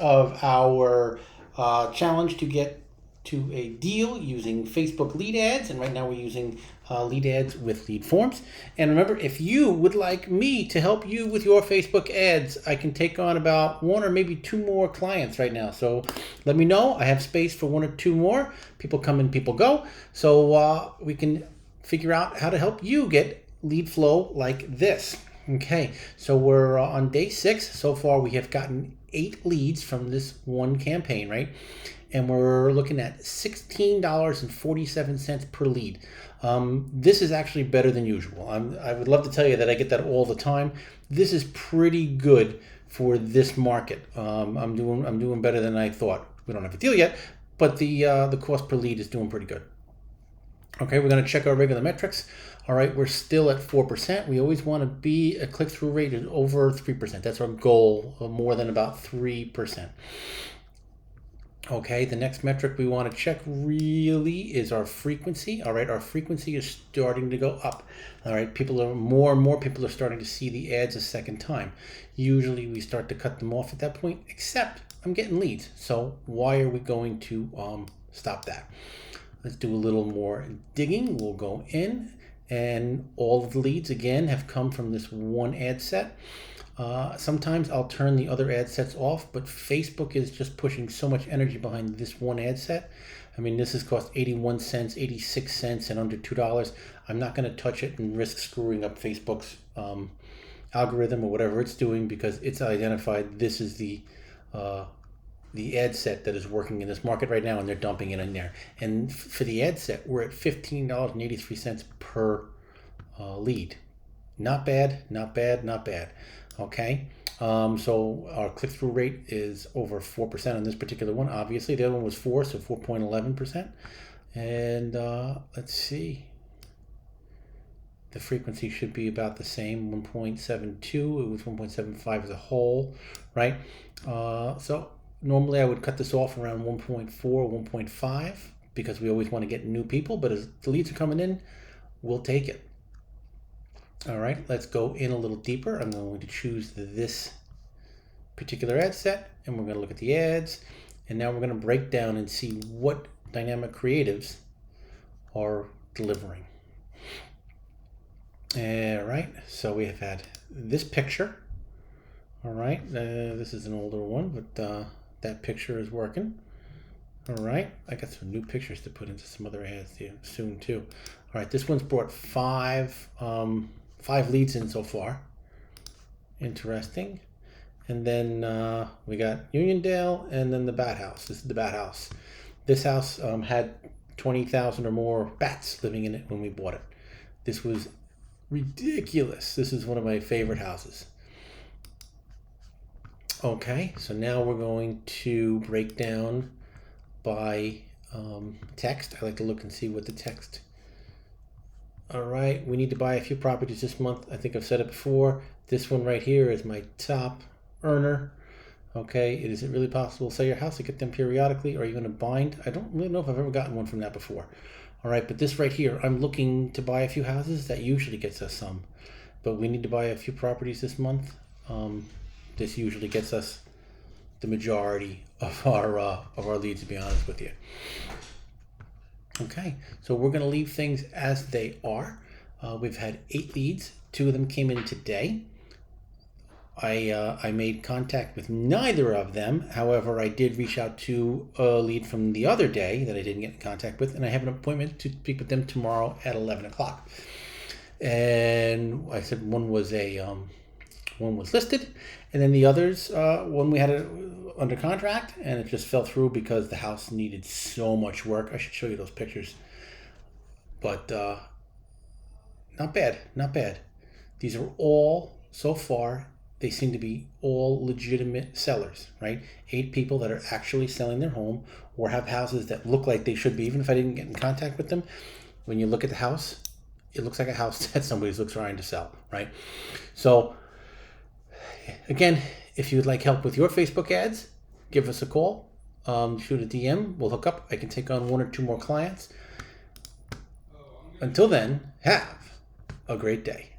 Of our challenge to get to a deal using Facebook lead ads, and right now we're using lead ads with lead forms. And remember, if you would like me to help you with your Facebook ads, I can take on about 1 or maybe 2 more clients right now. So let me know. I have space for 1 or 2 more. People come and people go. So we can figure out how to help you get lead flow like this. Okay, so we're on day 6. So far we have gotten 8 leads from this one campaign, right? And we're looking at $16.47 per lead. This is actually better than usual. I would love to tell you that I get that all the time. This is pretty good for this market. I'm doing better than I thought. We don't have a deal yet, but the cost per lead is doing pretty good. Okay, we're going to check our regular metrics. All right, we're still at 4%. We always want to be a click-through rate of over 3%. That's our goal, more than about 3%. Okay, the next metric we want to check really is our frequency. All right, our frequency is starting to go up. All right, more and more people are starting to see the ads a second time. Usually we start to cut them off at that point, except I'm getting leads. So why are we going to stop that? Let's do a little more digging. We'll go in, and all of the leads again have come from this one ad set. Sometimes I'll turn the other ad sets off, but Facebook is just pushing so much energy behind this one ad set. I mean, this has cost 81 cents, 86 cents, and under $2. I'm not going to touch it and risk screwing up Facebook's algorithm or whatever it's doing, because it's identified this is the ad set that is working in this market right now, and they're dumping it in there. And for the ad set, we're at $15.83 per lead. Not bad, not bad, not bad. Okay, so our click-through rate is over 4% on this particular one. Obviously, the other one was 4, so 4.11%. And let's see. The frequency should be about the same, 1.72. It was 1.75 as a whole, right? So normally I would cut this off around 1.4 or 1.5 because we always want to get new people, but as the leads are coming in, we'll take it. All right, let's go in a little deeper. I'm going to choose this particular ad set, and we're going to look at the ads, and now we're going to break down and see what dynamic creatives are delivering. All right, so we have had this picture. All right, this is an older one, but that picture is working. All right, I got some new pictures to put into some other ads soon too. All right, this one's brought 5 leads in so far. Interesting. And then we got Uniondale, and then the Bat House. This is the Bat House. This house had 20,000 or more bats living in it when we bought it. This was ridiculous. This is one of my favorite houses. Okay, so now we're going to break down by text. I like to look and see what the text. All right, we need to buy a few properties this month. I think I've said it before. This one right here is my top earner. Okay, is it really possible to sell your house to get them periodically? Or are you going to bind? I don't really know if I've ever gotten one from that before. All right, but this right here, I'm looking to buy a few houses. That usually gets us some. But we need to buy a few properties this month. This usually gets us the majority of our leads, to be honest with you. Okay, so we're going to leave things as they are. We've had 8 leads. 2 of them came in today. I made contact with neither of them. However, I did reach out to a lead from the other day that I didn't get in contact with, and I have an appointment to speak with them tomorrow at 11 o'clock. And I said one was listed, and then the others, one we had it under contract, and it just fell through because the house needed so much work. I should show you those pictures. But not bad, not bad. These are all, so far, they seem to be all legitimate sellers, right? 8 people that are actually selling their home or have houses that look like they should be. Even if I didn't get in contact with them, when you look at the house, it looks like a house that somebody's trying to sell, right? So again, if you'd like help with your Facebook ads, give us a call, shoot a DM, we'll hook up. I can take on 1 or 2 more clients. Until then, have a great day.